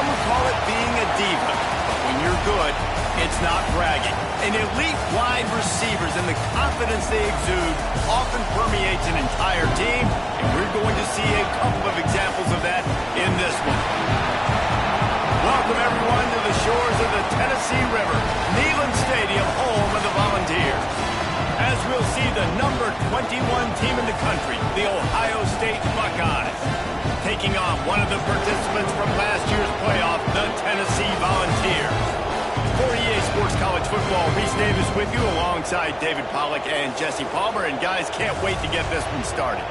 Some would call it being a diva. But when you're good, it's not bragging. And elite wide receivers and the confidence they exude often permeates an entire team, and we're going to see a couple of examples of that in this one. Welcome, everyone, to the shores of the Tennessee River, Neyland Stadium, home of the Volunteers. As we'll see the number 21 team in the country, the Ohio State Buckeyes, taking on one of the participants from last year's playoff, the Tennessee Volunteers. For EA Sports College Football, Reese Davis with you alongside David Pollack and Jesse Palmer. And guys, can't wait to get this one started.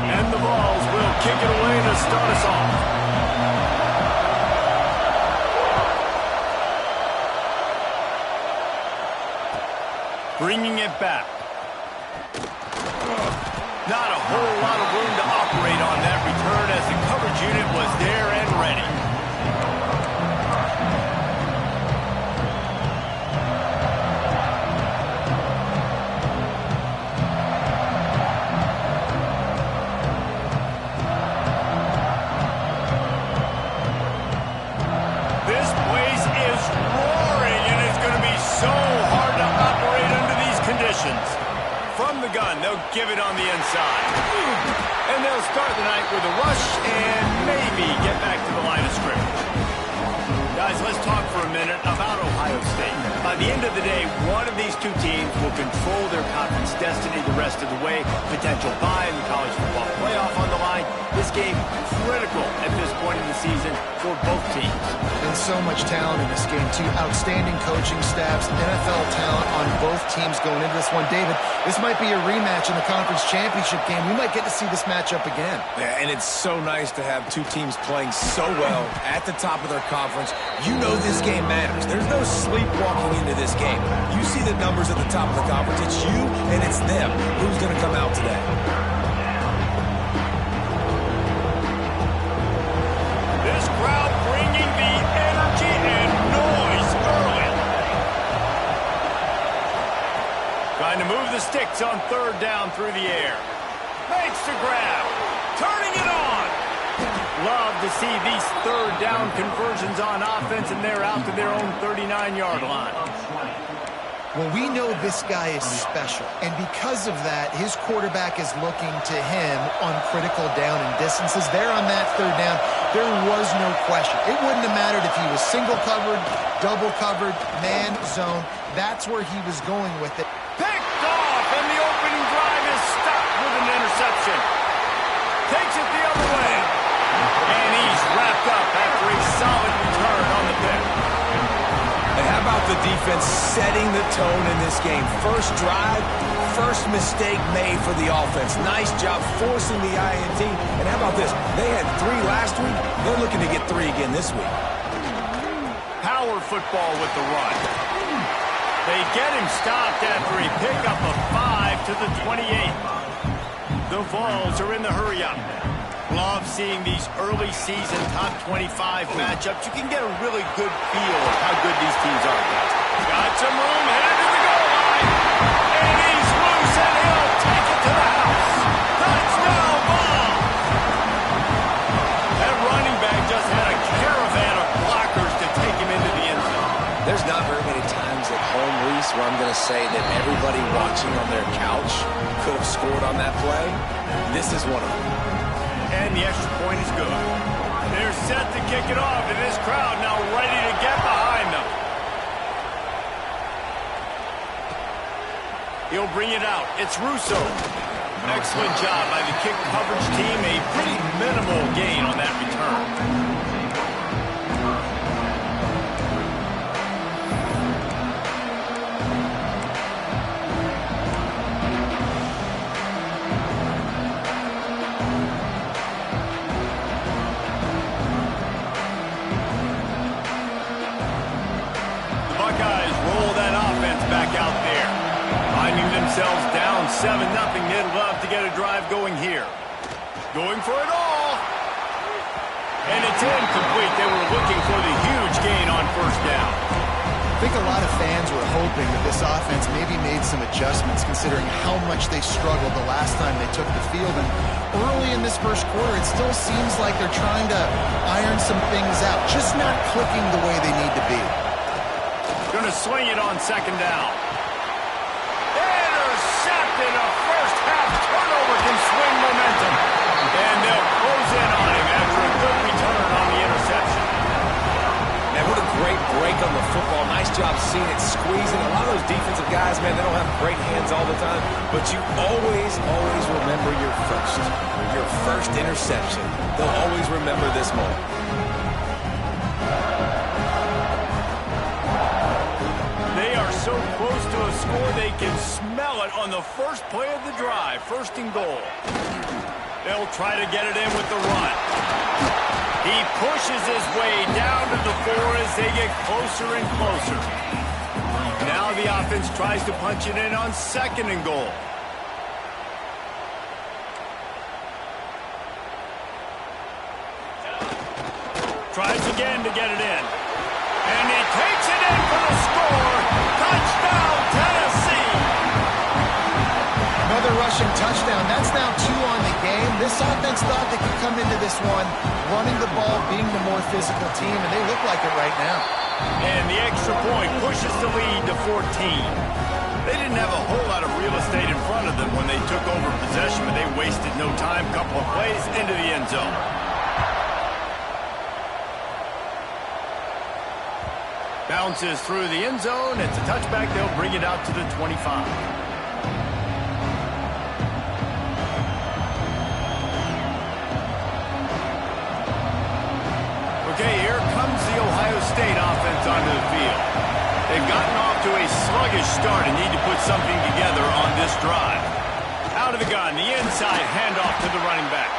And the Vols will kick it away to start us off. Bringing it back. Not a whole lot of room to operate on that return as the coverage unit was there and ready. This place is roaring, and it's going to be so hard to operate under these conditions. From the gun, they'll give it on the inside. And they'll start the night with a rush and maybe get back to the line of scrimmage. Guys, let's talk for a minute about Ohio State. By the end of the day, one of these two teams will control their conference destiny the rest of the way. Potential bye in the college football playoff on the line. This game critical at this point in the season for both teams. And so much talent in this game, too. Outstanding coaching staffs, NFL talent on both teams going into this one. David, this might be a rematch in the conference championship game. We might get to see this matchup again. Yeah, and it's so nice to have two teams playing so well at the top of their conference. You know this game matters. There's no sleepwalking into this game. You see the numbers at the top of the conference. It's you and it's them. Who's going to come out today? This crowd bringing the energy and noise early. Trying to move the sticks on third down through the air. Makes the grab. Turning it on. Love to see these third down conversions on offense, and they're out to their own 39-yard line. Well, we know this guy is special, and because of that, his quarterback is looking to him on critical down and distances. There on that third down, there was no question. It wouldn't have mattered if he was single covered, double covered, man, zone. That's where he was going with it. Picked off, and the opening drive is stopped with an interception. Takes it the other way, and he's wrapped up after a solid return on the pick. And how about the defense setting the tone in this game? First drive, first mistake made for the offense. Nice job forcing the INT. And how about this? They had 3 last week. They're looking to get 3 again this week. Power football with the run. They get him stopped after a pickup of 5 to the 28. The Vols are in the hurry-up. Love seeing these early season top 25 matchups. You can get a really good feel of how good these teams are. Got some room, headed to the goal line. And he's loose, and he'll take it to the house. Touchdown ball. That running back just had a caravan of blockers to take him into the end zone. There's not very many times at home, Reese, where I'm going to say that everybody watching on their couch could have scored on that play. This is one of them. And the extra point is good. They're set to kick it off, and this crowd now ready to get behind them. He'll bring it out. It's Russo. Excellent job by the kick coverage team. A pretty minimal gain on that return. Out there, finding themselves down 7-0. They'd love to get a drive going here. Going for it all. And it's incomplete. They were looking for the huge gain on first down. I think a lot of fans were hoping that this offense maybe made some adjustments considering how much they struggled the last time they took the field. And early in this first quarter, it still seems like they're trying to iron some things out, just not clicking the way they need to be. Going to swing it on second down. Intercepted. A first half turnover can swing momentum. And they'll close in on him after a good return on the interception. Man, what a great break on the football. Nice job seeing it squeezing. A lot of those defensive guys, man, they don't have great hands all the time, but you always remember your first interception. They'll always remember this moment. They are so close to a score they can smell it on the first play of the drive. First and goal. They'll try to get it in with the run. He pushes his way down to the 4 as they get closer and closer. Now the offense tries to punch it in on second and goal. Tries again to get it in. And he takes it in for the score. Touchdown, Tennessee. Another rushing touchdown. That's now 2 on the game. This offense thought they could come into this one running the ball, being the more physical team, and they look like it right now. And the extra point pushes the lead to 14. They didn't have a whole lot of real estate in front of them when they took over possession, but they wasted no time. Couple of plays into the end zone. Bounces through the end zone. It's a touchback. They'll bring it out to the 25. Okay, here comes the Ohio State offense onto the field. They've gotten off to a sluggish start and need to put something together on this drive. Out of the gun, the inside handoff to the running back.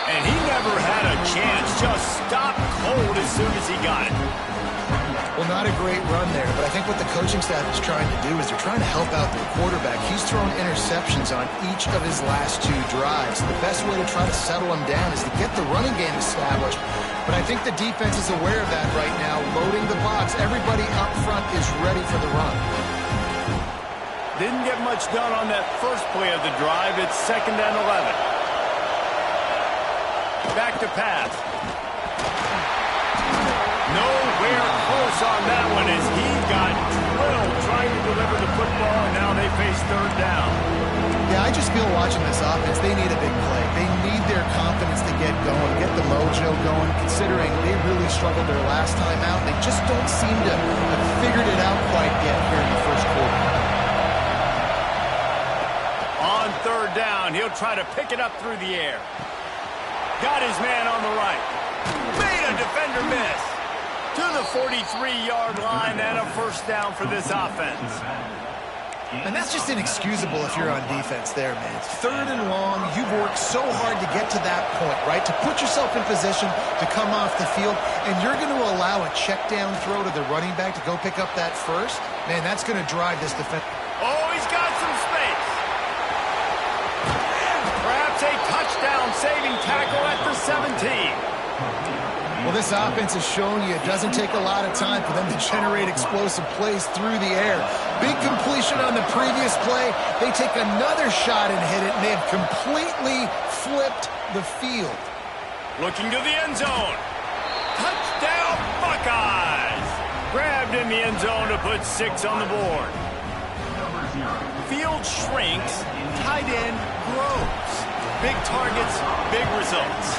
And he never had a chance, just stopped cold as soon as he got it. Well, not a great run there, but I think what the coaching staff is trying to do is they're trying to help out their quarterback. He's thrown interceptions on each of his last 2 drives. The best way to try to settle him down is to get the running game established. But I think the defense is aware of that right now, loading the box. Everybody up front is ready for the run. Didn't get much done on that first play of the drive. It's second and 11. Back to pass. Nowhere close on that one as he got drilled trying to deliver the football, and now they face third down. Yeah, I just feel watching this offense, they need a big play. They need their confidence to get going, get the mojo going, considering they really struggled their last time out. They just don't seem to have figured it out quite yet here in the first quarter. On third down, he'll try to pick it up through the air. Got his man on the right. Made a defender miss. To the 43-yard line and a first down for this offense. And that's just inexcusable if you're on defense there, man. It's third and long. You've worked so hard to get to that point, right? To put yourself in position to come off the field, and you're going to allow a check down throw to the running back to go pick up that first? Man, that's going to drive this defense. Oh, he's got some space. Perhaps a touchdown-saving tackle at the 17. Well, this offense has shown you it doesn't take a lot of time for them to generate explosive plays through the air. Big completion on the previous play. They take another shot and hit it, and they have completely flipped the field. Looking to the end zone. Touchdown, Buckeyes! Grabbed in the end zone to put 6 on the board. Field shrinks, tight end grows. Big targets, big results.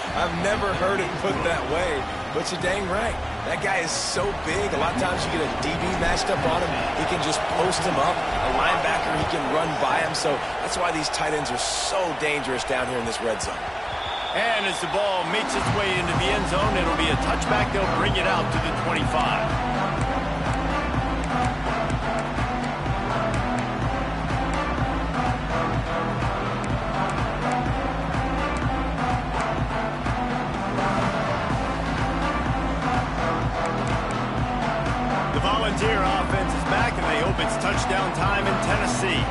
I've never heard it put that way, but you're dang right. That guy is so big. A lot of times you get a DB matched up on him. He can just post him up. A linebacker, he can run by him. So that's why these tight ends are so dangerous down here in this red zone. And as the ball makes its way into the end zone, it'll be a touchback. They'll bring it out to the 25. Volunteer offense is back, and they hope it's touchdown time in Tennessee.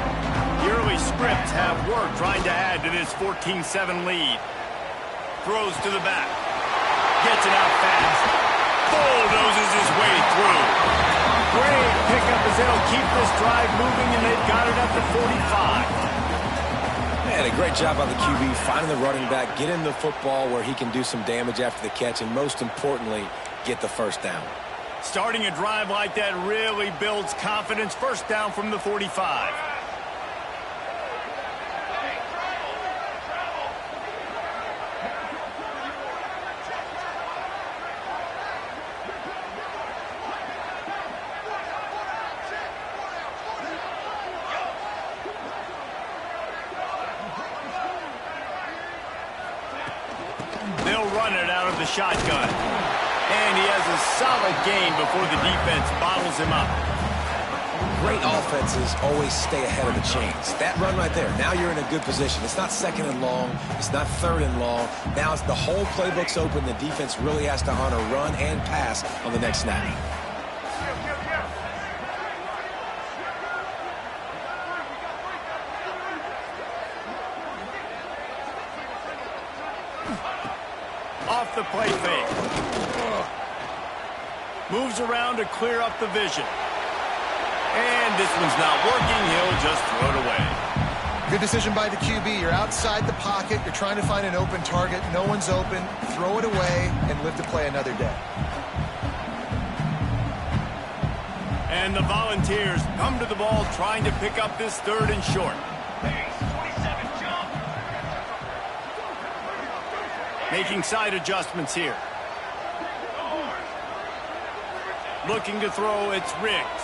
The early scripts have worked trying to add to this 14-7 lead. Throws to the back. Gets it out fast. Bulldozes his way through. Great pickup as they'll keep this drive moving, and they've got it up to 45. Man, a great job by the QB finding the running back, getting the football where he can do some damage after the catch, and most importantly, get the first down. Starting a drive like that really builds confidence. First down from the 45. They'll run it out of the shotgun. And he has a solid gain before the defense bottles him up. Great offenses always stay ahead of the chains. That run right there, now you're in a good position. It's not second and long. It's not third and long. Now it's the whole playbook's open. The defense really has to honor run and pass on the next snap. Off the play fake. Moves around to clear up the vision. And this one's not working. He'll just throw it away. Good decision by the QB. You're outside the pocket. You're trying to find an open target. No one's open. Throw it away and live to play another day. And the Volunteers come to the ball trying to pick up this third and short. Making side adjustments here. Looking to throw, it's Riggs.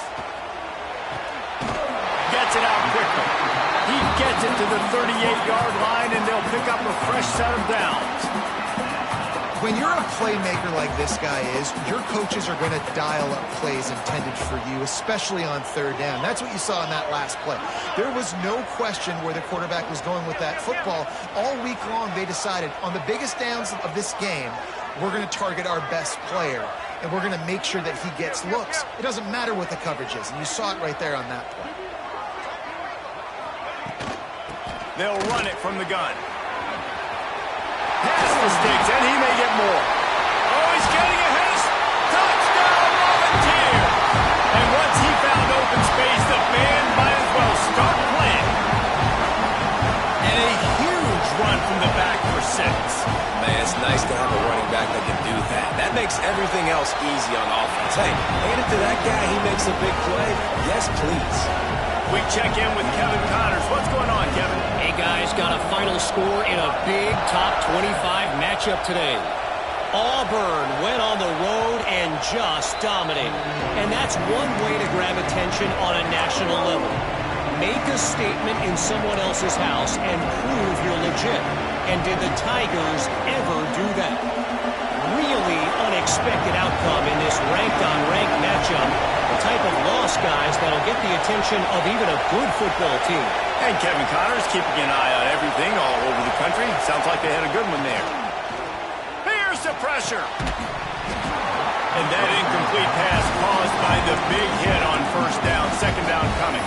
Gets it out quickly. He gets it to the 38-yard line, and they'll pick up a fresh set of downs. When you're a playmaker like this guy is, your coaches are going to dial up plays intended for you, especially on third down. That's what you saw in that last play. There was no question where the quarterback was going with that football. All week long, they decided on the biggest downs of this game, we're going to target our best player, and we're going to make sure that he gets looks. It doesn't matter what the coverage is, and you saw it right there on that play. They'll run it from the gun. Pass the sticks, and he may get more. Oh, he's getting a haste. Touchdown, Volunteer! And once he found open space, the band might as well start playing. And a huge run from the back for 6. Man, it's nice to have a running back that can do that. That makes everything else easy on offense. Hey, hand it to that guy. He makes a big play. Yes, please. We check in with Kevin Connors. What's going on, Kevin? Hey, guys, got a final score in a big top 25 matchup today. Auburn went on the road and just dominated. And that's one way to grab attention on a national level. Make a statement in someone else's house and prove you're legit. And did the Tigers ever do that? Really unexpected outcome in this ranked-on-ranked matchup. The type of loss, guys, that'll get the attention of even a good football team. And Kevin Connors keeping an eye on everything all over the country. Sounds like they had a good one there. Here's the pressure. And that incomplete pass caused by the big hit on first down. Second down coming.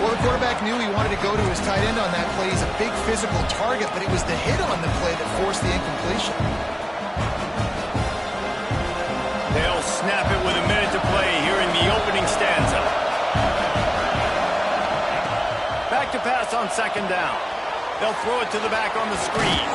Well, the quarterback knew he wanted to go to his tight end on that play. He's a big physical target, but it was the hit on the play that forced the incompletion. They'll snap it with a minute to play here in the opening stanza. Back to pass on second down. They'll throw it to the back on the screen.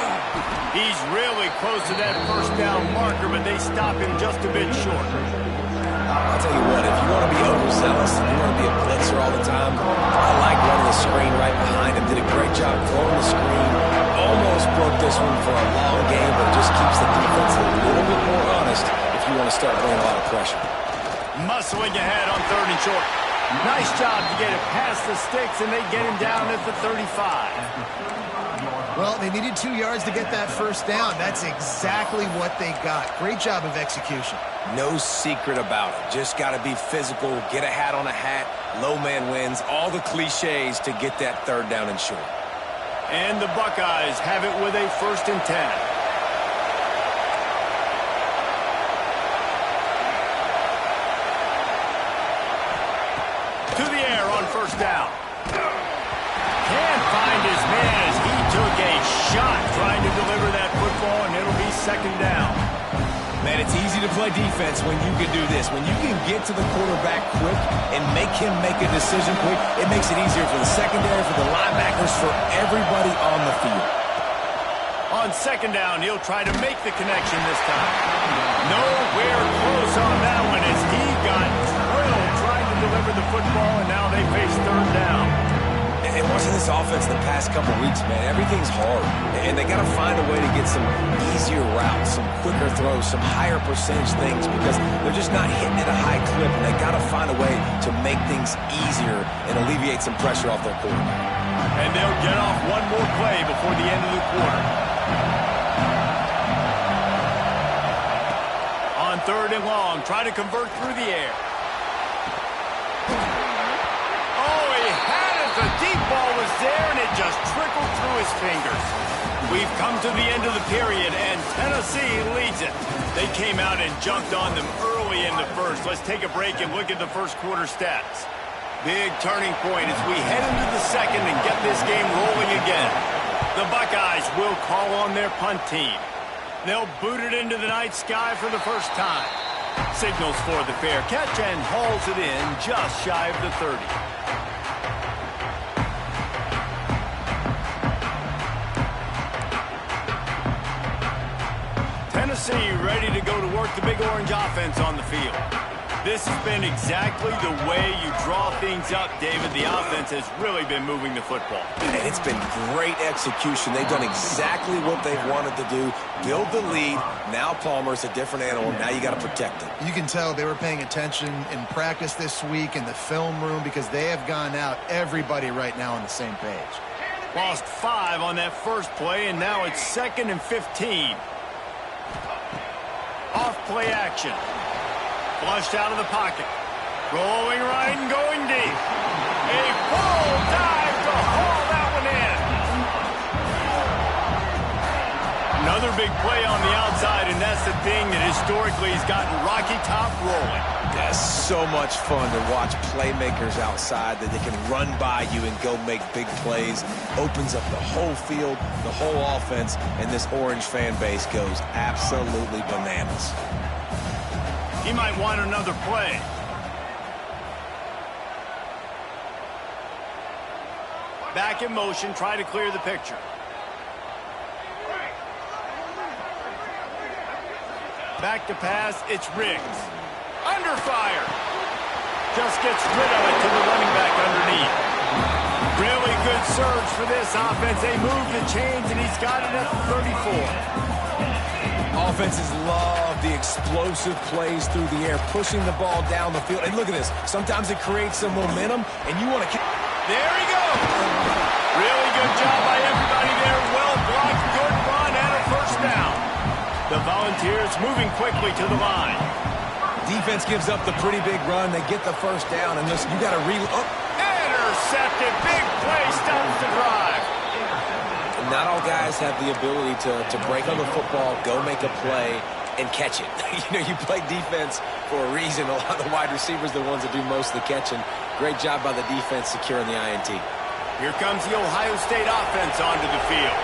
He's really close to that first down marker, but they stop him just a bit short. I'll tell you what, if you want to be overzealous, if you want to be a blitzer all the time, I like running the screen right behind him. Did a great job throwing the screen. Almost broke this one for a long game, but just keeps the defense a little bit more honest if you want to start bringing a lot of pressure. Muscling ahead on third and short. Nice job to get it past the sticks, and they get him down at the 35. Well, they needed 2 yards to get that first down. That's exactly what they got. Great job of execution. No secret about it. Just got to be physical, get a hat on a hat, low man wins, all the cliches to get that third down and short. And the Buckeyes have it with a 1st and 10. To the air on first down. Can't find his man as he took a shot trying to deliver that football, and it'll be second down. Man, it's easy to play defense when you can do this. When you can get to the quarterback quick and make him make a decision quick, it makes it easier for the secondary, for the linebackers, for everybody on the field. On second down, he'll try to make the connection this time. Nowhere close on that one as he got drilled trying to deliver the football, and now they face third down. And watching this offense the past couple weeks, man, everything's hard. And they got to find a way to get some easier routes, some quicker throws, some higher percentage things because they're just not hitting at a high clip. And they got to find a way to make things easier and alleviate some pressure off their quarterback. And they'll get off one more play before the end of the quarter. On third and long, try to convert through the air. The deep ball was there, and it just trickled through his fingers. We've come to the end of the period, and Tennessee leads it. They came out and jumped on them early in the first. Let's take a break and look at the first quarter stats. Big turning point as we head into the second and get this game rolling again. The Buckeyes will call on their punt team. They'll boot it into the night sky for the first time. Signals for the fair catch and hauls it in just shy of the 30. Tennessee ready to go to work the Big Orange offense on the field. This has been exactly the way you draw things up, David. The offense has really been moving the football. And it's been great execution. They've done exactly what they've wanted to do. Build the lead. Now Palmer's a different animal. Now you got to protect him. You can tell they were paying attention in practice this week in the film room because they have gone out, everybody right now on the same page. Lost 5 on that first play, and now it's 2nd and 15. Off play action. Flushed out of the pocket. Rolling right and going deep. A full dive to haul that one in. Another big play on the outside, and that's the thing that historically has gotten Rocky Top rolling. That's so much fun to watch playmakers outside that they can run by you and go make big plays. Opens up the whole field, the whole offense, and this Orange fan base goes absolutely bananas. He might want another play. Back in motion, try to clear the picture. Back to pass, it's Riggs. Under fire. Just gets rid of it to the running back underneath. Really good surge for this offense. They move the chains, and he's got it at the 34. Offenses love the explosive plays through the air, pushing the ball down the field. And look at this. Sometimes it creates some momentum, and you want to... There he goes. Really good job by everybody there. Well blocked, good run, and a first down. The Volunteers moving quickly to the line. Defense gives up the pretty big run. They get the first down, and listen, you got to intercepted. Big play stops the drive. Not all guys have the ability to break on the football, go make a play, and catch it. You play defense for a reason. A lot of the wide receivers are the ones that do most of the catching. Great job by the defense securing the INT. Here comes the Ohio State offense onto the field.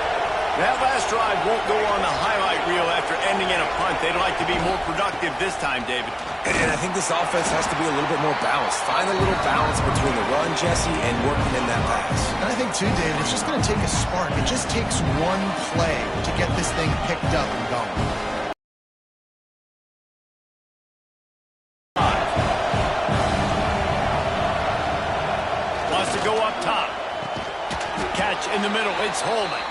That last drive won't go on the highlight reel after ending in a punt. They'd like to be more productive this time, David. And I think this offense has to be a little bit more balanced. Find a little balance between the run, Jesse, and working in that pass. And I think, too, David, it's just going to take a spark. It just takes one play to get this thing picked up and going. Wants to go up top. Catch in the middle. It's Holman.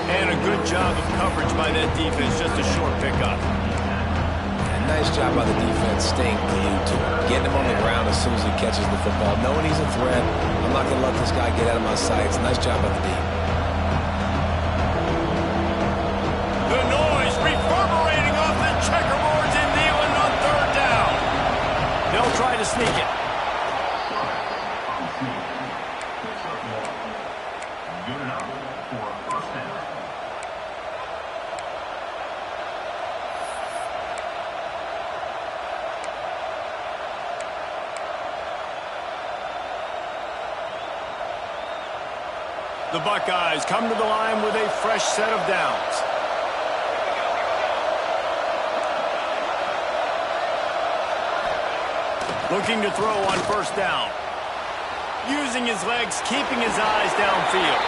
And a good job of coverage by that defense. Just a short pickup. And nice job by the defense staying glued to him. Getting him on the ground as soon as he catches the football. Knowing he's a threat. I'm not going to let this guy get out of my sights. Nice job by the D. The noise reverberating off the checkerboards in Neyland on third down. They'll try to sneak it. The Buckeyes come to the line with a fresh set of downs. Looking to throw on first down. Using his legs, keeping his eyes downfield.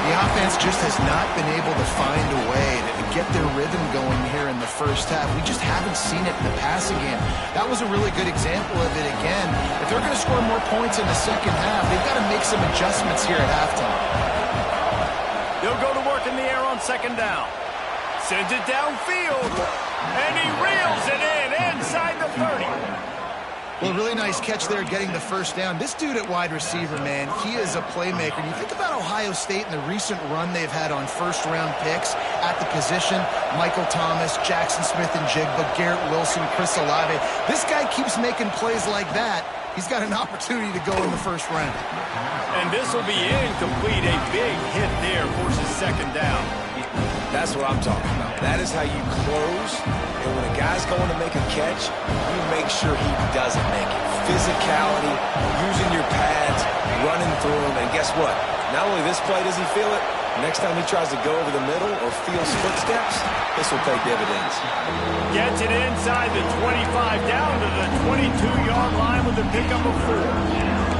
The offense just has not been able to find a way to get their rhythm going here in the first half. We just haven't seen it in the passing game. That was a really good example of it again. If they're going to score more points in the second half, they've got to make some adjustments here at halftime. They'll go to work in the air on second down. Sends it downfield, and he reels it in inside the 30. Well, really nice catch there getting the first down. This dude at wide receiver, man, he is a playmaker. And you think about Ohio State and the recent run they've had on first-round picks at the position. Michael Thomas, Jackson Smith and Jigba, Garrett Wilson, Chris Olave. This guy keeps making plays like that. He's got an opportunity to go in the first round. And this will be incomplete. A big hit there forces second down. That's what I'm talking about. That is how you close. And when a guy's going to make a catch, you make sure he doesn't make it. Physicality, using your pads, running through them. And guess what? Not only this play does he feel it, next time he tries to go over the middle or feels footsteps, this will pay dividends. Gets it inside the 25, down to the 22-yard line with a pickup of 4.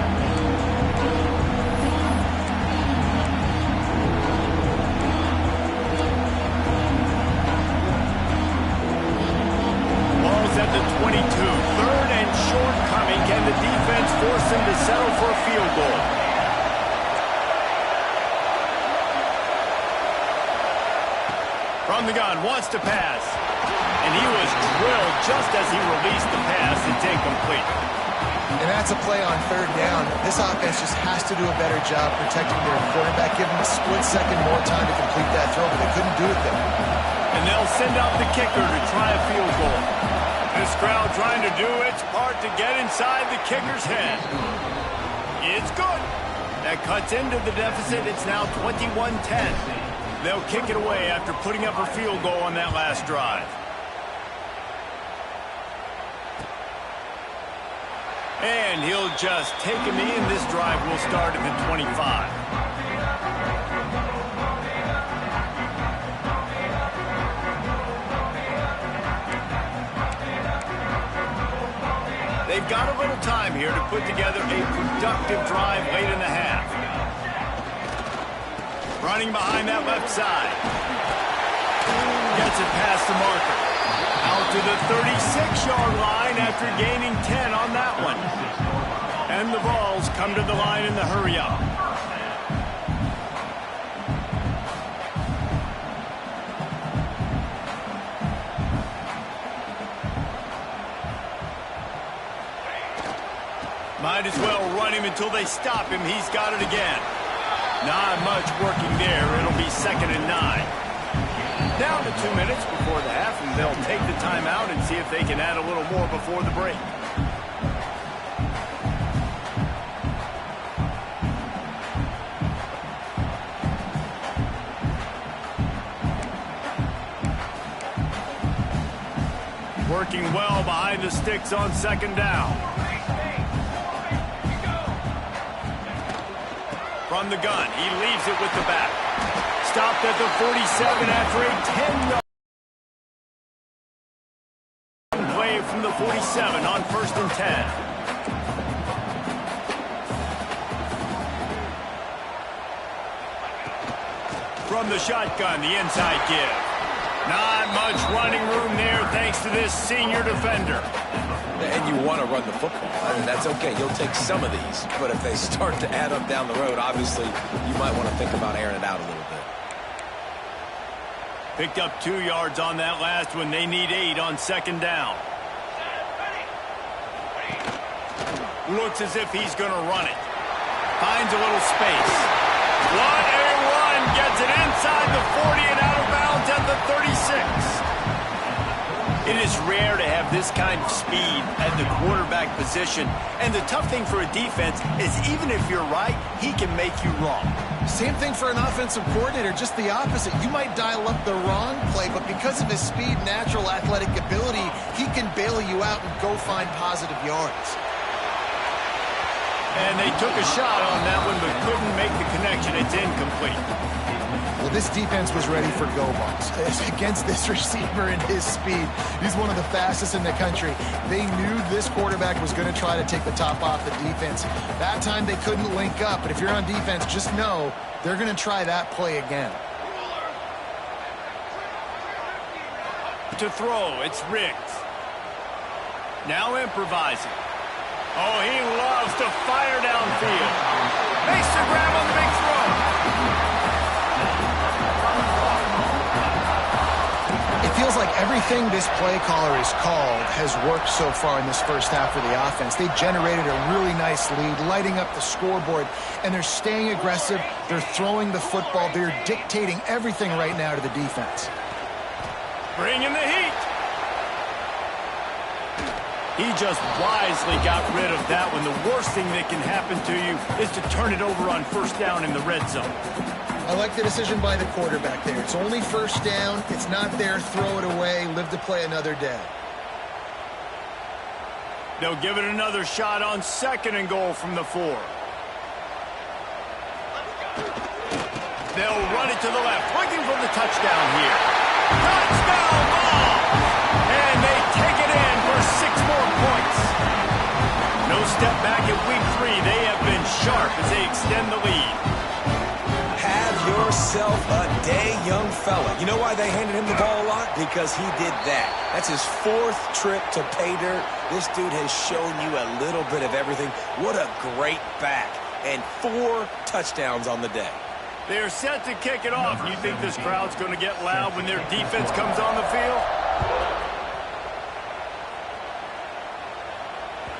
At the 22, third and short coming. Can the defense force him to settle for a field goal? From the gun, wants to pass. And he was drilled just as he released the pass. It's incomplete. And that's a play on third down. This offense just has to do a better job protecting their quarterback. Give him a split second more time to complete that throw, but they couldn't do it there. And they'll send out the kicker to try a field goal. This crowd trying to do its part to get inside the kicker's head. It's good. That cuts into the deficit. It's now 21-10. They'll kick it away after putting up a field goal on that last drive. And he'll just take him in. This drive will start at the 25. They've got a little time here to put together a productive drive late in the half. Running behind that left side. Gets it past the marker. Out to the 36-yard line after gaining 10 on that one. And the balls come to the line in the hurry-up. Might as well run him until they stop him. He's got it again. Not much working there. It'll be 2nd and 9. Down to 2 minutes before the half, and they'll take the timeout and see if they can add a little more before the break. Working well behind the sticks on second down. From the gun, he leaves it with the back. Stopped at the 47 after a 10-yard play from the 47 on 1st and 10. From the shotgun, the inside give. Not much running room there thanks to this senior defender. And you want to run the football. I mean, that's okay. You'll take some of these. But if they start to add up down the road, obviously, you might want to think about airing it out a little bit. Picked up 2 yards on that last one. They need 8 on second down. Looks as if he's going to run it. Finds a little space. What a run. Gets it inside the 40 and out of bounds at the 36. It is rare to have this kind of speed at the quarterback position. And the tough thing for a defense is even if you're right, he can make you wrong. Same thing for an offensive coordinator, just the opposite. You might dial up the wrong play, but because of his speed, natural athletic ability, he can bail you out and go find positive yards. And they took a shot on that one, but couldn't make the connection. It's incomplete. Well, this defense was ready for go balls. Against this receiver and his speed, he's one of the fastest in the country. They knew this quarterback was going to try to take the top off the defense. That time they couldn't link up, but if you're on defense, just know they're going to try that play again. To throw, it's Riggs. Now improvising. Oh, he loves to fire downfield. Makes the grab on the big throw. It feels like everything this play caller has called has worked so far in this first half of the offense. They generated a really nice lead, lighting up the scoreboard, and they're staying aggressive. They're throwing the football. They're dictating everything right now to the defense. Bringing the heat. He just wisely got rid of that one. The worst thing that can happen to you is to turn it over on first down in the red zone. I like the decision by the quarterback there. It's only first down. It's not there. Throw it away. Live to play another day. They'll give it another shot on 2nd and goal from the 4. They'll run it to the left, looking for the touchdown here. Touchdown ball! And they take it in for 6 more points. No step back in week 3. They have been sharp as they extend the lead. Have yourself a day, young fella. You know why they handed him the ball a lot? Because he did that. That's his 4th trip to pay dirt. This dude has shown you a little bit of everything. What a great back. And 4 touchdowns on the day. They're set to kick it off. You think this crowd's going to get loud when their defense comes on the field?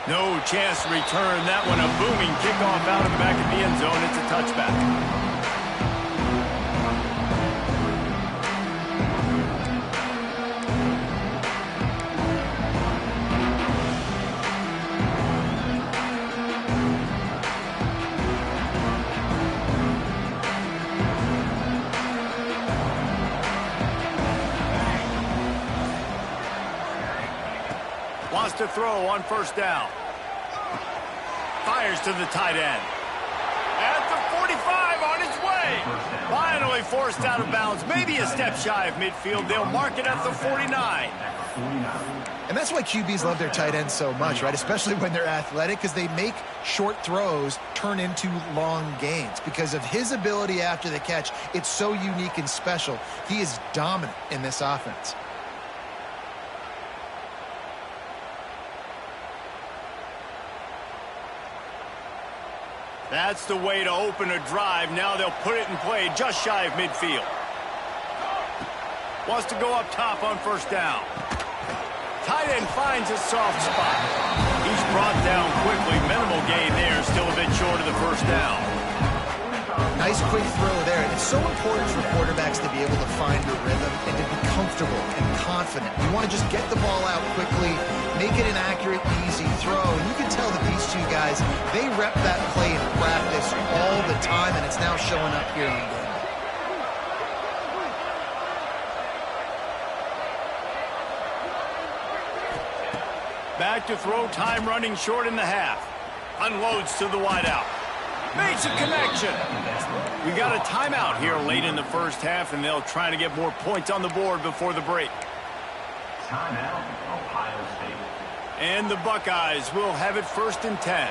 No chance to return that one. A booming kickoff out of the back of the end zone. It's a touchback. Wants to throw on first down. Fires to the tight end. At the 45 on his way. Finally forced out of bounds. Maybe a step shy of midfield. They'll mark it at the 49. And that's why QBs love their tight ends so much, right? Especially when they're athletic, because they make short throws turn into long gains. Because of his ability after the catch, it's so unique and special. He is dominant in this offense. That's the way to open a drive. Now they'll put it in play just shy of midfield. Wants to go up top on first down. Tight end finds a soft spot. He's brought down quickly. Minimal gain there. Still a bit short of the first down. Nice quick throw there. And it's so important for quarterbacks to be able to find the rhythm and to be comfortable and confident. You want to just get the ball out quickly, make it an accurate, easy throw. And you can tell that these two guys, they rep that play in practice all the time, and it's now showing up here in the game. Back to throw, time running short in the half. Unloads to the wideout. Makes a connection. We got a timeout here late in the first half, and they'll try to get more points on the board before the break. Timeout, Ohio State. And the Buckeyes will have it 1st and 10.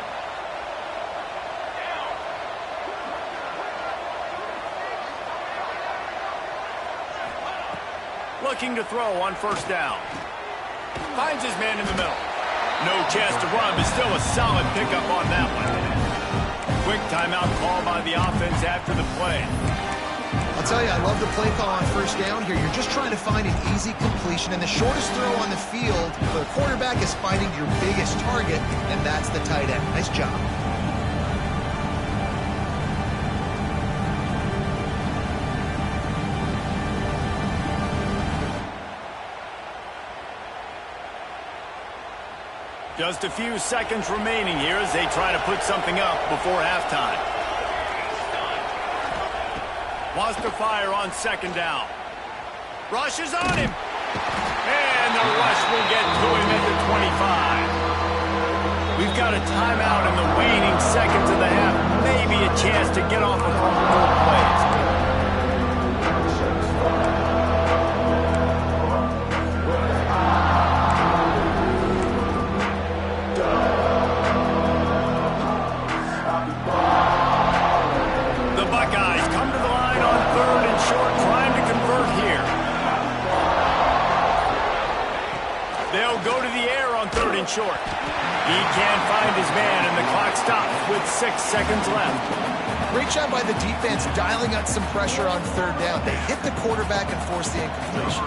Looking to throw on first down. Finds his man in the middle. No chance to run, but still a solid pickup on that one. Quick timeout call by the offense after the play. I'll tell you, I love the play call on first down here. You're just trying to find an easy completion, and the shortest throw on the field for the quarterback is finding your biggest target, and that's the tight end. Nice job. Just a few seconds remaining here as they try to put something up before halftime. Wants to fire on 2nd down. Rushes on him. And the rush will get to him at the 25. We've got a timeout in the waning seconds of the half. Maybe a chance to get off a couple more plays. They'll go to the air on 3rd and short. He can't find his man, and the clock stops with 6 seconds left. Great job by the defense dialing up some pressure on 3rd down. They hit the quarterback and forced the incompletion.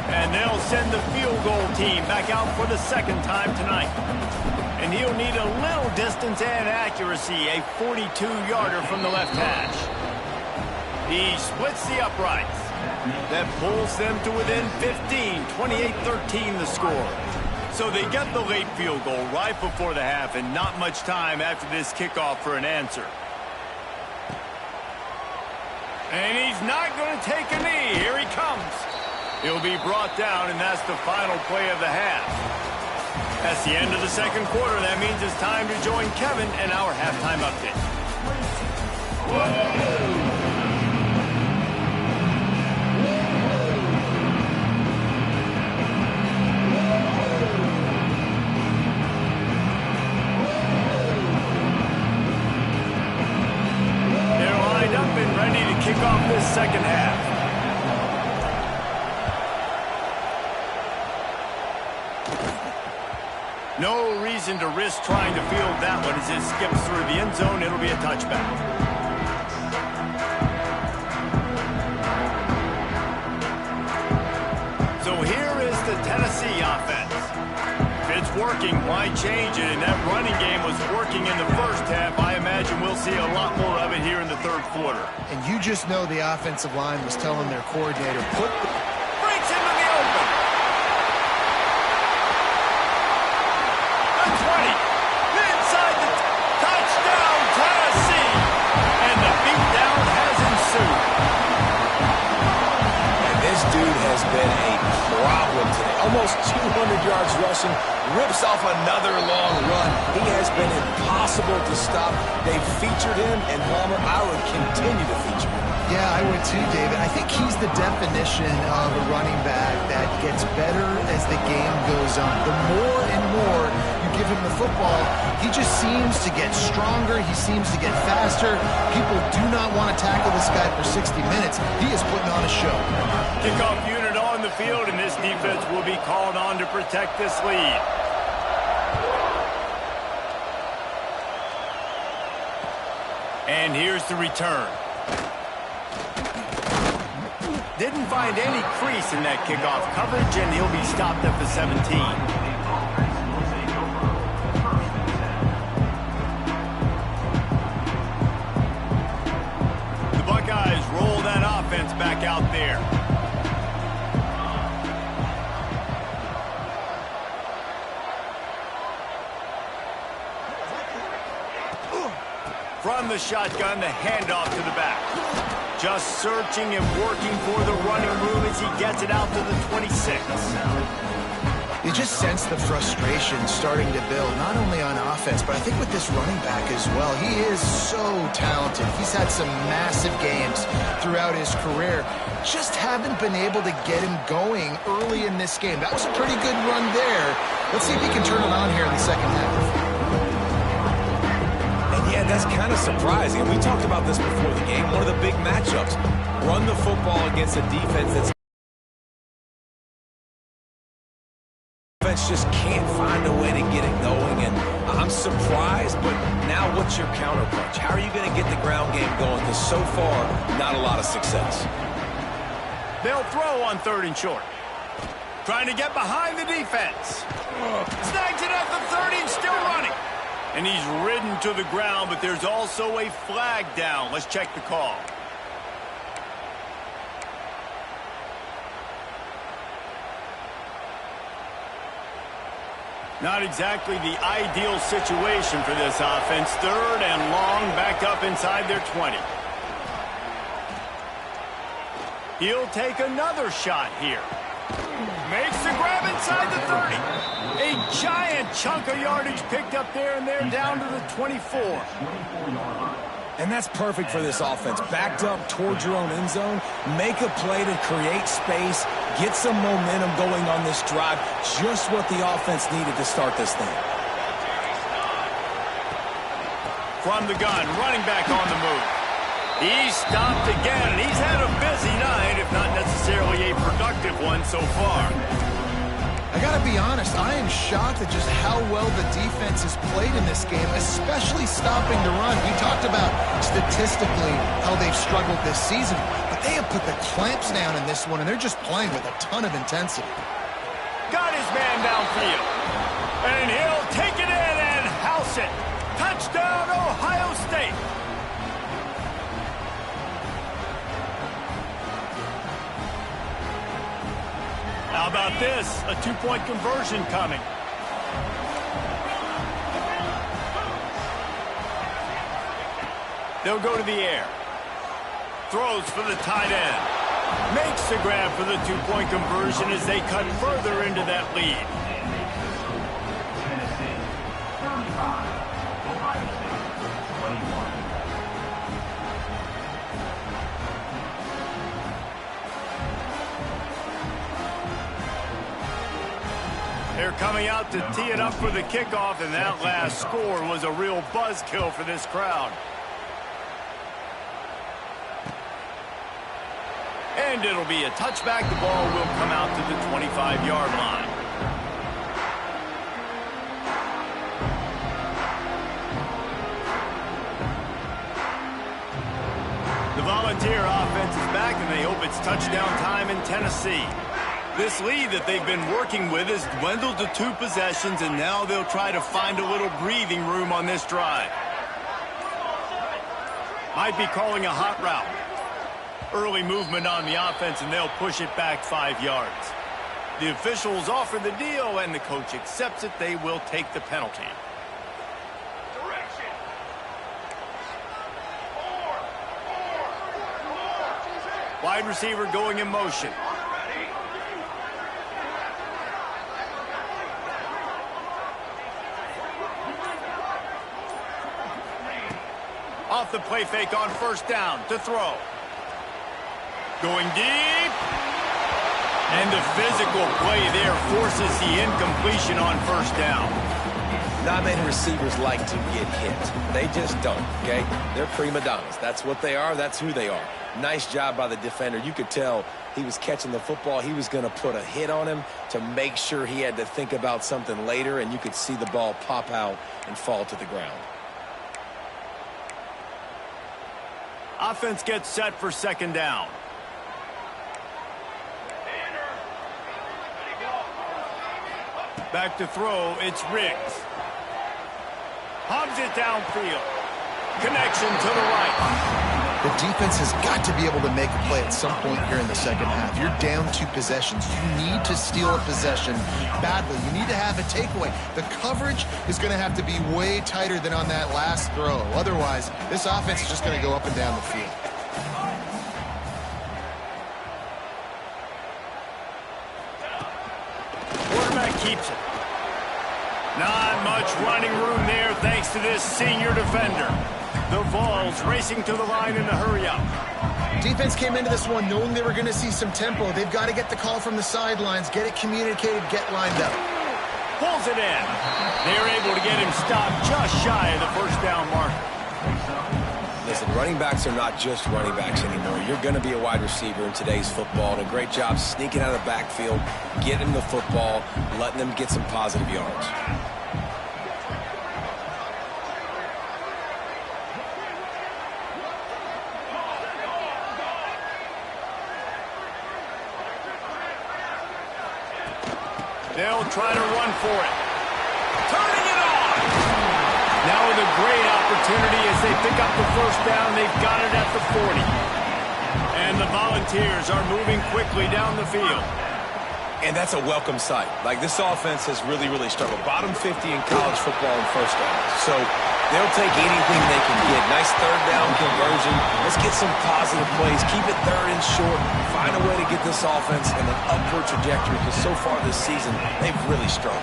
And they'll send the field goal team back out for the 2nd time tonight. And he'll need a little distance and accuracy, a 42-yarder from the left hash. He splits the uprights. That pulls them to within 15, 28-13 the score. So they get the late field goal right before the half and not much time after this kickoff for an answer. And he's not going to take a knee. Here he comes. He'll be brought down, and that's the final play of the half. That's the end of the 2nd quarter. That means it's time to join Kevin and our halftime update. They're lined up and ready to kick off this 2nd half. No reason to risk trying to field that one as it skips through the end zone. It'll be a touchback. So here is the Tennessee offense. If it's working, why change it? And that running game was working in the 1st half. I imagine we'll see a lot more of it here in the 3rd quarter. And you just know the offensive line was telling their coordinator, breaks into the open. The 20. Inside the touchdown, Tennessee. And the beatdown has ensued. And this dude has been a problem today. Almost 200 yards rushing. Rips off another long run. He has been impossible to stop. They've featured him, and Palmer, I would continue to feature him. Yeah, I would too, David. I think he's the definition of a running back that gets better as the game goes on. The more and more you give him the football, he just seems to get stronger. He seems to get faster. People do not want to tackle this guy for 60 minutes. He is putting on a show. Kickoff unit on the field, and this defense will be called on to protect this lead. And here's the return. Didn't find any crease in that kickoff coverage, and he'll be stopped at the 17. The Buckeyes roll that offense back out there. From the shotgun, the handoff to the back. Just searching and working for the running room as he gets it out to the 26. You just sense the frustration starting to build, not only on offense, but I think with this running back as well. He is so talented. He's had some massive games throughout his career. Just haven't been able to get him going early in this game. That was a pretty good run there. Let's see if he can turn it on here in the 2nd half. Yeah, that's kind of surprising. We talked about this before the game. One of the big matchups. Run the football against a defense that's just can't find a way to get it going. And I'm surprised, but now what's your counterpunch? How are you going to get the ground game going? Because so far, not a lot of success. They'll throw on 3rd and short. Trying to get behind the defense. Snags it at the 30 and still running. And he's ridden to the ground, but there's also a flag down. Let's check the call. Not exactly the ideal situation for this offense. 3rd and long, backed up inside their 20. He'll take another shot here. Makes the grab inside the 30. A giant chunk of yardage picked up there, and they're down to the 24. And that's perfect for this offense. Backed up towards your own end zone, make a play to create space, get some momentum going on this drive. Just what the offense needed to start this thing. From the gun, running back on the move. He's stopped again, and he's had a busy night, if not necessarily a productive one so far. I got to be honest, I am shocked at just how well the defense has played in this game, especially stopping the run. We talked about statistically how they've struggled this season, but they have put the clamps down in this one, and they're just playing with a ton of intensity. Got his man downfield. And he'll take it in and house it. Touchdown, Ohio State. How about this? A two-point conversion coming. They'll go to the air. Throws for the tight end. Makes the grab for the two-point conversion as they cut further into that lead. Tennessee, 35. Ohio State, 21. They're coming out to tee it up for the kickoff, and that last score was a real buzzkill for this crowd. And it'll be a touchback. The ball will come out to the 25-yard line. The Volunteer offense is back, and they hope it's touchdown time in Tennessee. This lead that they've been working with has dwindled to 2 possessions, and now they'll try to find a little breathing room on this drive. Might be calling a hot route. Early movement on the offense, and they'll push it back 5 yards. The officials offer the deal, and the coach accepts it. They will take the penalty. Wide receiver going in motion. Off the play fake on first down to throw. Going deep. And the physical play there forces the incompletion on first down. Not many receivers like to get hit. They just don't, okay? They're prima donnas. That's what they are. That's who they are. Nice job by the defender. You could tell he was catching the football. He was going to put a hit on him to make sure he had to think about something later, and you could see the ball pop out and fall to the ground. Offense gets set for second down. Back to throw, it's Riggs. Hobbs it downfield. Connection to the right. The defense has got to be able to make a play at some point here in the second half. You're down 2 possessions. You need to steal a possession badly. You need to have a takeaway. The coverage is going to have to be way tighter than on that last throw. Otherwise, this offense is just going to go up and down the field. Quarterback keeps it. Not much running room there thanks to this senior defender. The Vols racing to the line in a hurry-up. Defense came into this one knowing they were going to see some tempo. They've got to get the call from the sidelines, get it communicated, get lined up. Pulls it in. They're able to get him stopped just shy of the first down mark. Listen, running backs are not just running backs anymore. You're going to be a wide receiver in today's football, and a great job sneaking out of the backfield, getting the football, letting them get some positive yards. They'll try to run for it. Turning it on. Now with a great opportunity as they pick up the first down. They've got it at the 40. And the Volunteers are moving quickly down the field. And that's a welcome sight. Like, this offense has really, really struggled. Bottom 50 in college football in first downs. So they'll take anything they can get. Nice third down conversion. Let's get some positive plays. Keep it third and short. Find a way to get this offense in an upward trajectory, because so far this season, they've really struggled.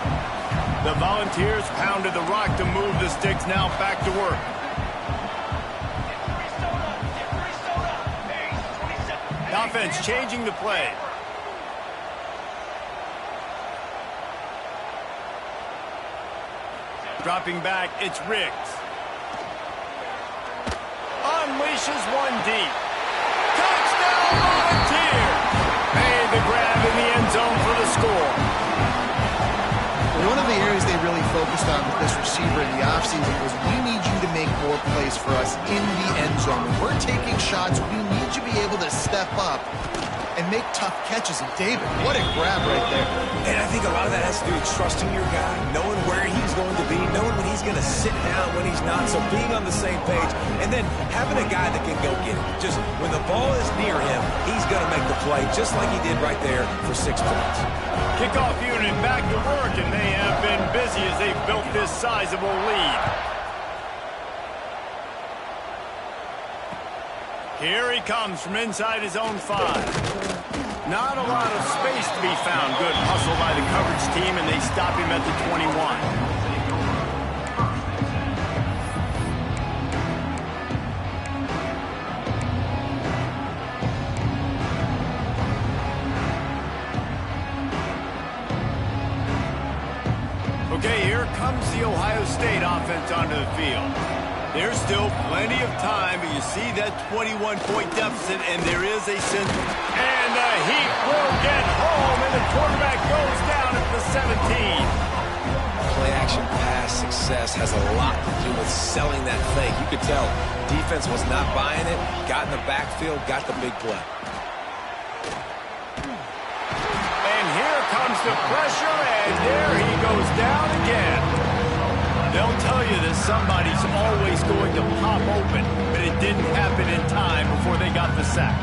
The Volunteers pounded the rock to move the sticks. Now back to work. The offense changing the play. Dropping back, it's Riggs. Unleashes one deep. Touchdown, Volunteers! Made the grab in the end zone for the score. focused on with this receiver in the offseason was we need you to make more plays for us in the end zone. When we're taking shots, we need you to be able to step up and make tough catches. And David, what a grab right there. And I think a lot of that has to do with trusting your guy, knowing where he's going to be, knowing when he's going to sit down, when he's not, so being on the same page, and then having a guy that can go get it. Just when the ball is near him, he's going to make the play, just like he did right there for 6 points. Kickoff unit back to work, and they have been busy as they've built this sizable lead. Here he comes from inside his own 5. Not a lot of space to be found. Good hustle by the coverage team, and they stop him at the 21. Okay, here comes the Ohio State offense onto the field. There's still plenty of time, but you see that 21-point deficit, and there is a sense. And the Heat will get home, and the quarterback goes down at the 17. Play-action pass success has a lot to do with selling that fake. You could tell defense was not buying it, got in the backfield, got the big play. And here comes the pressure, and there he goes down again. They'll tell you that somebody's always going to pop open, but it didn't happen in time before they got the sack.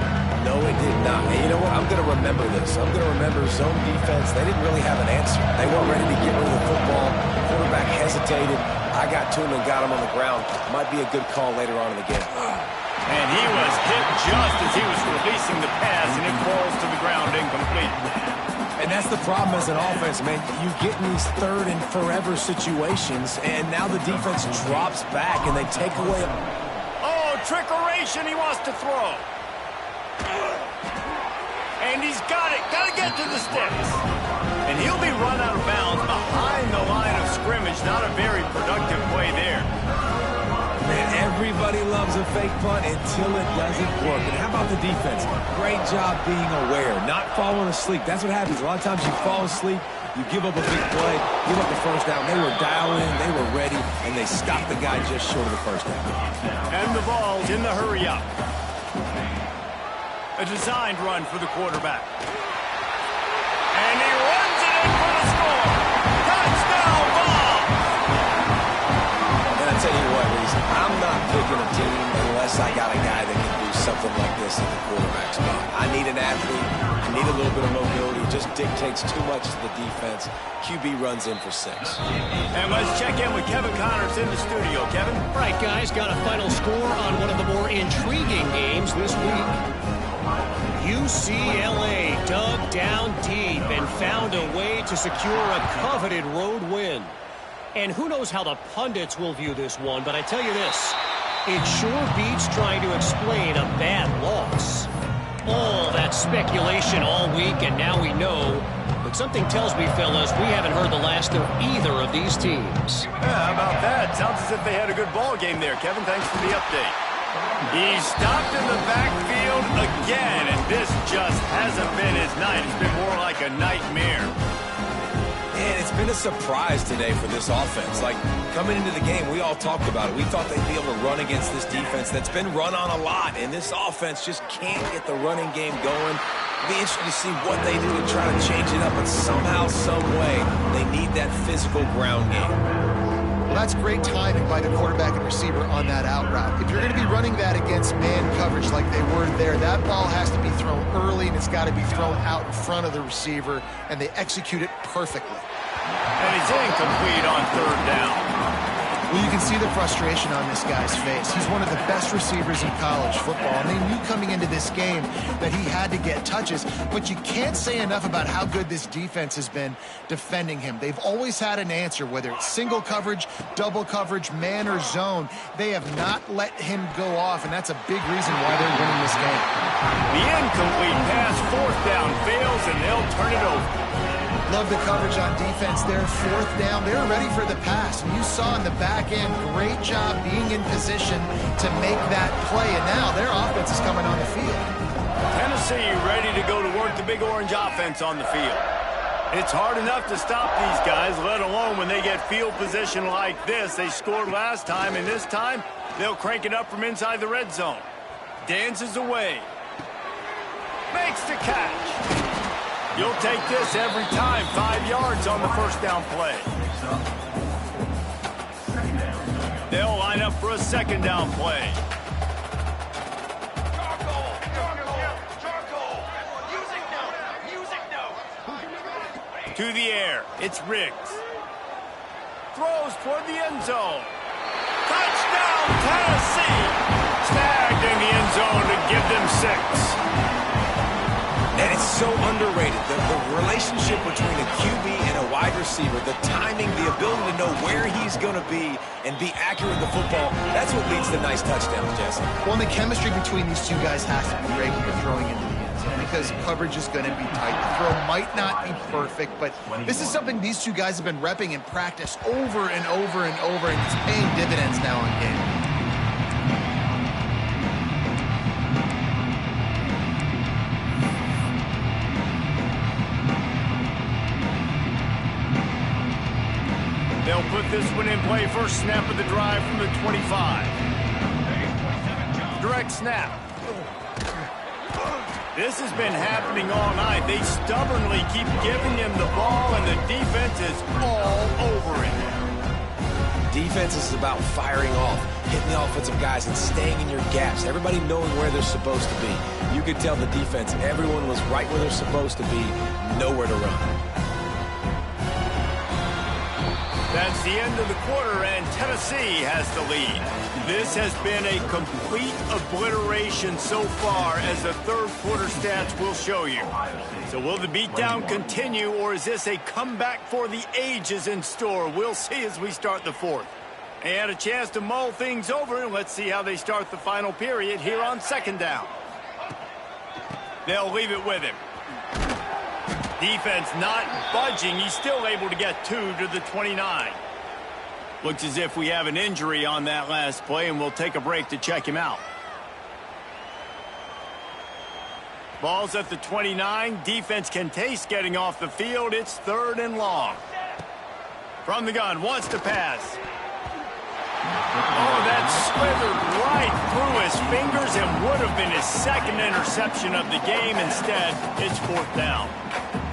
No, it did not. And you know what? I'm going to remember this. I'm going to remember zone defense. They didn't really have an answer. They weren't ready to get rid of the football. Quarterback hesitated. I got to him and got him on the ground. Might be a good call later on in the game. And he was hit just as he was releasing the pass, and it falls to the ground incomplete. And that's the problem as an offense, man. You get in these third and forever situations, and now the defense drops back, and they take away. Oh, trickeration, he wants to throw. And he's got it. Got to get to the sticks. And he'll be run out of bounds behind the line of scrimmage. Not a very productive play there. Man, everybody loves a fake punt until it doesn't work. And how about the defense? Great job being aware, not falling asleep. That's what happens. A lot of times you fall asleep, you give up a big play, give up the first down. They were dialed in, they were ready, and they stopped the guy just short of the first down. And the ball's in the hurry up. A designed run for the quarterback. And he runs it in for the score. Touchdown ball! And I tell you what, Reese, I'm not picking a team unless I got a guy that can do something like this at the quarterback spot. I need an athlete. I need a little bit of mobility. It just dictates too much to the defense. QB runs in for 6. And let's check in with Kevin Connors in the studio. Kevin? Right, guys, got a final score on one of the more intriguing games this week. UCLA dug down deep and found a way to secure a coveted road win. And who knows how the pundits will view this one, but I tell you this, it sure beats trying to explain a bad loss. All that speculation all week, and now we know. But something tells me, fellas, we haven't heard the last of either of these teams. Yeah, how about that? Sounds as if they had a good ball game there. Kevin, thanks for the update. He stopped in the backfield again, and this just hasn't been his night. It's been more like a nightmare. And it's been a surprise today for this offense. Like, coming into the game, we all talked about it. We thought they'd be able to run against this defense that's been run on a lot, and this offense just can't get the running game going. It'll be interesting to see what they do to try to change it up, but somehow, some way, they need that physical ground game. Well, that's great timing by the quarterback and receiver on that out route. If you're going to be running that against man coverage like they were there, that ball has to be thrown early, and it's got to be thrown out in front of the receiver, and they execute it perfectly. And he's incomplete on 3rd down. Well, you can see the frustration on this guy's face. He's one of the best receivers in college football, and they knew coming into this game that he had to get touches, but you can't say enough about how good this defense has been defending him. They've always had an answer, whether it's single coverage, double coverage, man or zone. They have not let him go off, and that's a big reason why they're winning this game. The incomplete pass, 4th down, fails, and they'll turn it over. Love the coverage on defense there. 4th down. They were ready for the pass. And you saw in the back end, great job being in position to make that play. And now their offense is coming on the field. Tennessee ready to go to work the Big Orange offense on the field. It's hard enough to stop these guys, let alone when when they get field position like this. They scored last time, and this time they'll crank it up from inside the red zone. Dances away. Makes the catch. You'll take this every time. 5 yards on the first down play. They'll line up for a second down play. To the air. It's Riggs. Throws toward the end zone. Touchdown, Tennessee! Snagged in the end zone to give them 6. And it's so underrated. The relationship between a QB and a wide receiver, the timing, the ability to know where he's going to be and be accurate with the football, that's what leads to nice touchdowns, Jesse. Well, and the chemistry between these two guys has to be great when you're throwing into the end zone because coverage is going to be tight. The throw might not be perfect, but this is something these two guys have been repping in practice over and over and over, and it's paying dividends now in game. They'll put this one in play. First snap of the drive from the 25. Direct snap. This has been happening all night. They stubbornly keep giving him the ball, and the defense is all over it. Defense is about firing off, hitting the offensive guys, and staying in your gaps. Everybody knowing where they're supposed to be. You could tell the defense, everyone was right where they're supposed to be, nowhere to run. That's the end of the quarter, and Tennessee has the lead. This has been a complete obliteration so far, as the third quarter stats will show you. So will the beatdown continue, or is this a comeback for the ages in store? We'll see as we start the fourth. And a chance to mull things over, and let's see how they start the final period here on second down. They'll leave it with him. Defense not budging. He's still able to get 2 to the 29. Looks as if we have an injury on that last play, and we'll take a break to check him out. Ball's at the 29. Defense can taste getting off the field. It's 3rd and long. From the gun, wants to pass. Oh, that slithered right through his fingers and would have been his second interception of the game. Instead, it's 4th down.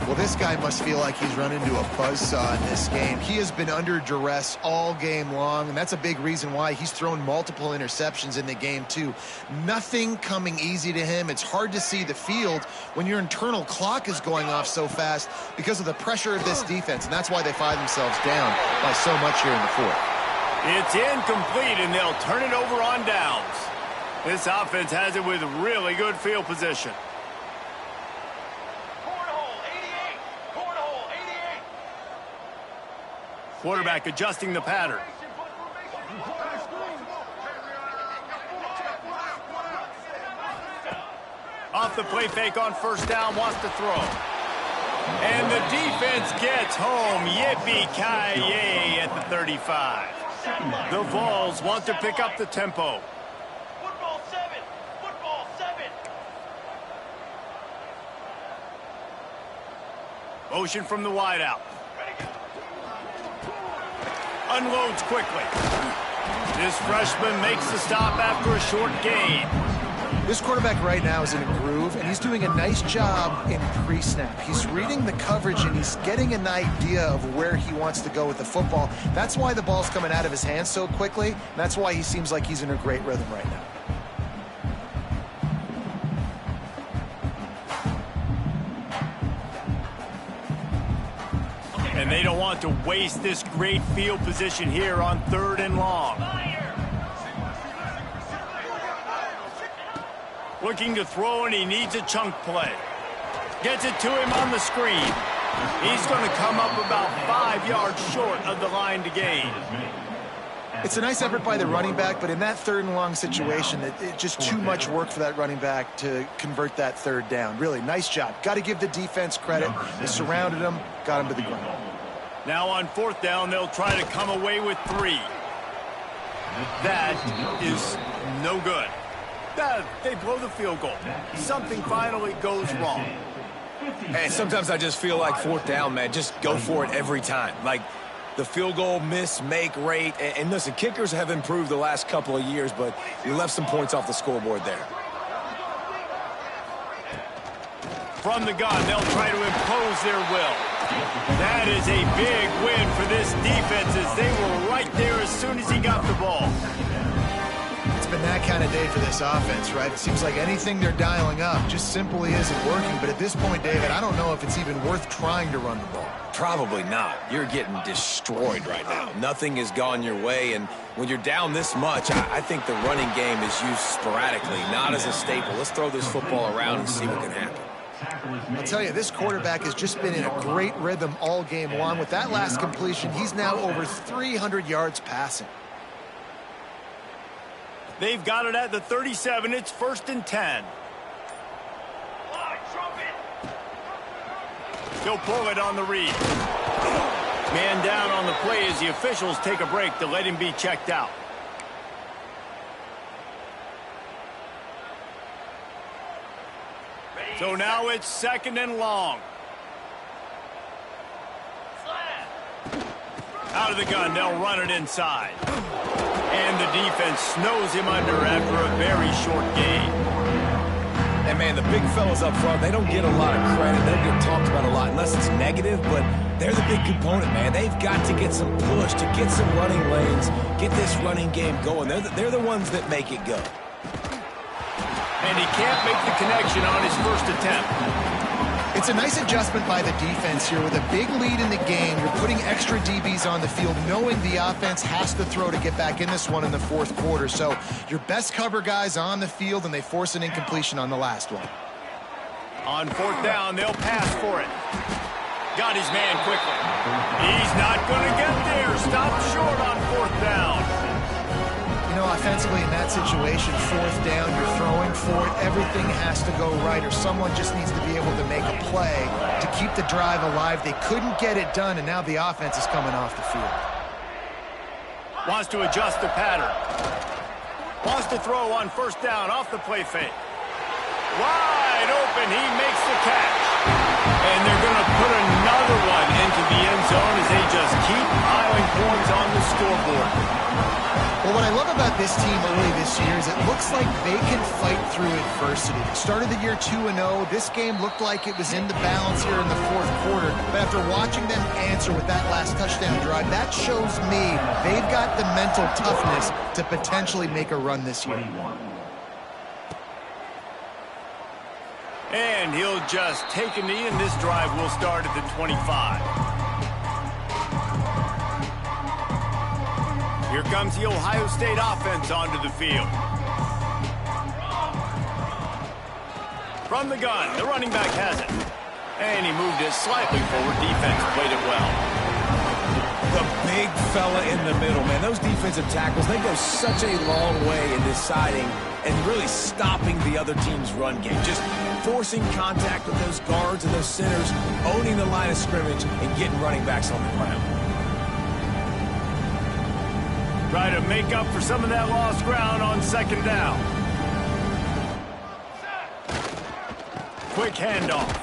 Well, this guy must feel like he's run into a buzzsaw in this game. He has been under duress all game long, and that's a big reason why he's thrown multiple interceptions in the game, too. Nothing coming easy to him. It's hard to see the field when your internal clock is going off so fast because of the pressure of this defense, and that's why they find themselves down by so much here in the fourth. It's incomplete, and they'll turn it over on downs. This offense has it with really good field position. Quarterback adjusting the pattern. Off the play fake on first down, wants to throw. And the defense gets home. Yippee-ki-yay at the 35. The Vols want to pick up the tempo. Football 7. Football 7. Motion from the wideout. Unloads quickly. This freshman makes the stop after a short gain. This quarterback right now is in a groove, and he's doing a nice job in pre-snap. He's reading the coverage, and he's getting an idea of where he wants to go with the football. That's why the ball's coming out of his hands so quickly, and that's why he seems like he's in a great rhythm right now. And they don't want to waste this great field position here on 3rd and long. Looking to throw, and he needs a chunk play. Gets it to him on the screen. He's going to come up about 5 yards short of the line to gain. It's a nice effort by the running back, but in that 3rd and long situation, it's just too much work for that running back to convert that 3rd down. Really, nice job. Got to give the defense credit. They surrounded him, got him to the ground. Now on 4th down, they'll try to come away with 3. That is no good. They blow the field goal. Something finally goes wrong. Hey, sometimes I just feel like 4th down, man. Just go for it every time. Like, the field goal miss-make rate. And listen, kickers have improved the last couple of years, but you left some points off the scoreboard there. From the gun, they'll try to impose their will. That is a big win for this defense as they were right there as soon as he got the ball. It's been that kind of day for this offense, right? It seems like anything they're dialing up just simply isn't working. But at this point, David, I don't know if it's even worth trying to run the ball. Probably not. You're getting destroyed right now. Nothing has gone your way, and when you're down this much, I think the running game is used sporadically, not as a staple. Let's throw this football around and see what can happen. I'll tell you, this quarterback has just been in a great rhythm all game long. With that last completion, he's now over 300 yards passing. They've got it at the 37. It's 1st and 10. He'll pull it on the read. Man down on the play as the officials take a break to let him be checked out. So now it's 2nd and long. Out of the gun, they'll run it inside. And the defense snows him under after a very short gain. And, man, the big fellas up front, they don't get a lot of credit. They don't get talked about a lot unless it's negative, but they're the big component, man. They've got to get some push, to get some running lanes, get this running game going. They're the ones that make it go. And he can't make the connection on his first attempt. It's a nice adjustment by the defense here. With a big lead in the game, you're putting extra DBs on the field, knowing the offense has to throw to get back in this one in the 4th quarter. So your best cover guys on the field, and they force an incompletion on the last one. On 4th down, they'll pass for it. Got his man quickly. He's not going to get there. Stopped short on 4th down. You know, offensively in that situation, 4th down, you're throwing for it. Everything has to go right, or someone just needs to be able to make a play to keep the drive alive. They couldn't get it done, and now the offense is coming off the field. Wants to adjust the pattern. Wants to throw on 1st down off the play fake. Wide open, he makes the catch. And they're going to put another one into the end zone as they just keep piling points on the scoreboard. Well, what I love about this team early this year is it looks like they can fight through adversity. They started the year 2-0. This game looked like it was in the balance here in the 4th quarter. But after watching them answer with that last touchdown drive, that shows me they've got the mental toughness to potentially make a run this year. And he'll just take a knee, and this drive will start at the 25. Here comes the Ohio State offense onto the field. From the gun, the running back has it. And he moved it slightly forward. Defense played it well. The big fella in the middle, man. Those defensive tackles, they go such a long way in deciding and really stopping the other team's run game. Just forcing contact with those guards and those centers, owning the line of scrimmage, and getting running backs on the ground. Try to make up for some of that lost ground on 2nd down. Quick handoff.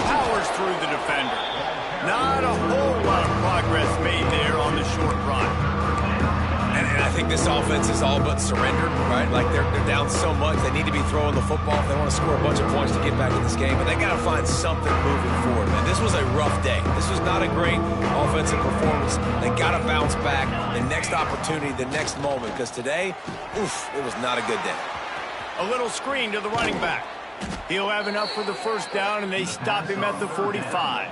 Powers through the defender. Not a whole lot of progress made there on the short run. And I think this offense is all but surrendered, right? Like they're down so much, they need to be throwing the football if they want to score a bunch of points to get back in this game. But they got to find something moving forward, man. This was a rough day. This was not a great offensive performance. They got to bounce back. The next opportunity, the next moment, because today, oof, it was not a good day. A little screen to the running back. He'll have enough for the 1st down, and they stop him at the 45.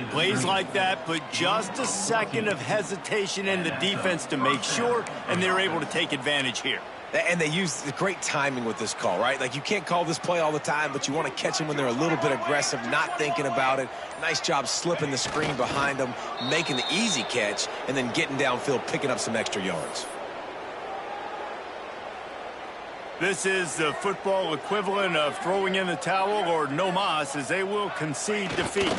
Plays like that put just a second of hesitation in the defense to make sure, and they're able to take advantage here. And they use the great timing with this call, right? Like, you can't call this play all the time, but you want to catch them when they're a little bit aggressive, not thinking about it. Nice job slipping the screen behind them, making the easy catch, and then getting downfield, picking up some extra yards. This is the football equivalent of throwing in the towel or no mas, as they will concede defeat.